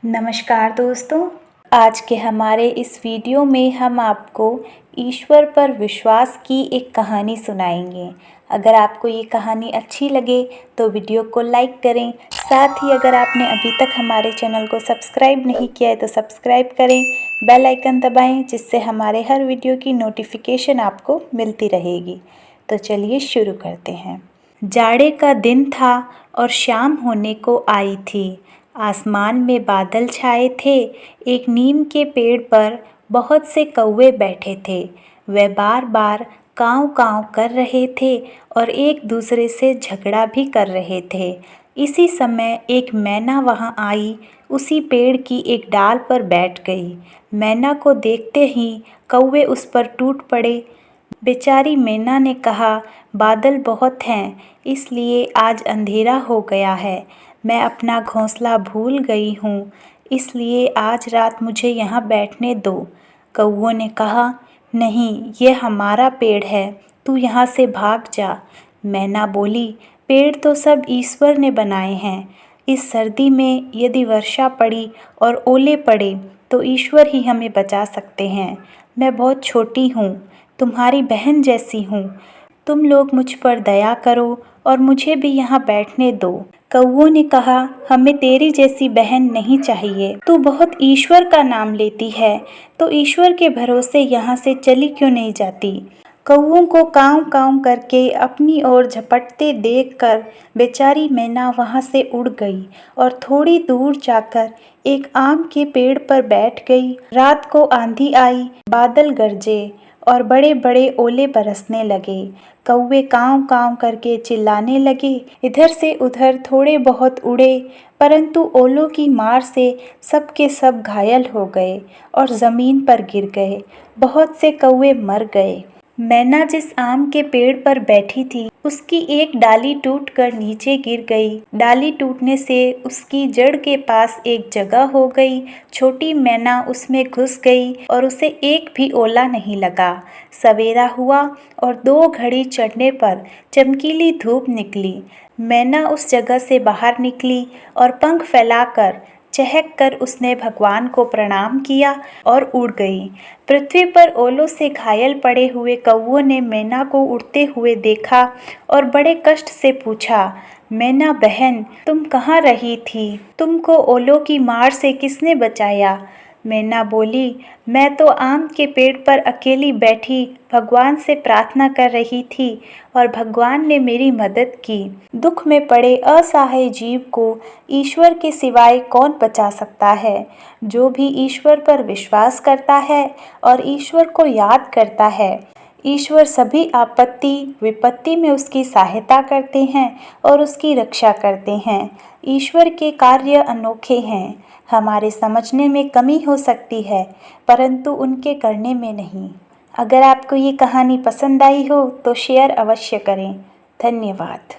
नमस्कार दोस्तों, आज के हमारे इस वीडियो में हम आपको ईश्वर पर विश्वास की एक कहानी सुनाएंगे। अगर आपको ये कहानी अच्छी लगे तो वीडियो को लाइक करें। साथ ही अगर आपने अभी तक हमारे चैनल को सब्सक्राइब नहीं किया है तो सब्सक्राइब करें, बेल आइकन दबाएं, जिससे हमारे हर वीडियो की नोटिफिकेशन आपको मिलती रहेगी। तो चलिए शुरू करते हैं। जाड़े का दिन था और शाम होने को आई थी। आसमान में बादल छाए थे। एक नीम के पेड़ पर बहुत से कौवे बैठे थे। वे बार बार काँव काँव कर रहे थे और एक दूसरे से झगड़ा भी कर रहे थे। इसी समय एक मैना वहाँ आई, उसी पेड़ की एक डाल पर बैठ गई। मैना को देखते ही कौवे उस पर टूट पड़े। बेचारी मैना ने कहा, बादल बहुत हैं, इसलिए आज अंधेरा हो गया है। मैं अपना घोंसला भूल गई हूँ, इसलिए आज रात मुझे यहाँ बैठने दो। कौवों ने कहा, नहीं, ये हमारा पेड़ है, तू यहाँ से भाग जा। मैना बोली, पेड़ तो सब ईश्वर ने बनाए हैं। इस सर्दी में यदि वर्षा पड़ी और ओले पड़े तो ईश्वर ही हमें बचा सकते हैं। मैं बहुत छोटी हूँ, तुम्हारी बहन जैसी हूँ। तुम लोग मुझ पर दया करो और मुझे भी यहाँ बैठने दो। कौवों ने कहा, हमें तेरी जैसी बहन नहीं चाहिए। तू बहुत ईश्वर का नाम लेती है, तो ईश्वर के भरोसे यहाँ से चली क्यों नहीं जाती। कौवों को काँव काँव करके अपनी ओर झपटते देखकर बेचारी मैना वहाँ से उड़ गई और थोड़ी दूर जाकर एक आम के पेड़ पर बैठ गई। रात को आंधी आई, बादल गरजे और बड़े बड़े ओले बरसने लगे। कौवे काँव काँव करके चिल्लाने लगे। इधर से उधर थोड़े बहुत उड़े, परंतु ओलों की मार से सब के सब घायल हो गए और ज़मीन पर गिर गए। बहुत से कौवे मर गए। मैना जिस आम के पेड़ पर बैठी थी, उसकी एक डाली टूटकर नीचे गिर गई। डाली टूटने से उसकी जड़ के पास एक जगह हो गई। छोटी मैना उसमें घुस गई और उसे एक भी ओला नहीं लगा। सवेरा हुआ और 2 घड़ी चढ़ने पर चमकीली धूप निकली। मैना उस जगह से बाहर निकली और पंख फैलाकर चहक कर उसने भगवान को प्रणाम किया और उड़ गई। पृथ्वी पर ओलों से घायल पड़े हुए कौवों ने मैना को उड़ते हुए देखा और बड़े कष्ट से पूछा, मैना बहन, तुम कहाँ रही थी? तुमको ओलों की मार से किसने बचाया? मैना बोली, मैं तो आम के पेड़ पर अकेली बैठी भगवान से प्रार्थना कर रही थी और भगवान ने मेरी मदद की। दुख में पड़े असहाय जीव को ईश्वर के सिवाय कौन बचा सकता है। जो भी ईश्वर पर विश्वास करता है और ईश्वर को याद करता है, ईश्वर सभी आपत्ति विपत्ति में उसकी सहायता करते हैं और उसकी रक्षा करते हैं। ईश्वर के कार्य अनोखे हैं। हमारे समझने में कमी हो सकती है, परंतु उनके करने में नहीं। अगर आपको ये कहानी पसंद आई हो तो शेयर अवश्य करें। धन्यवाद।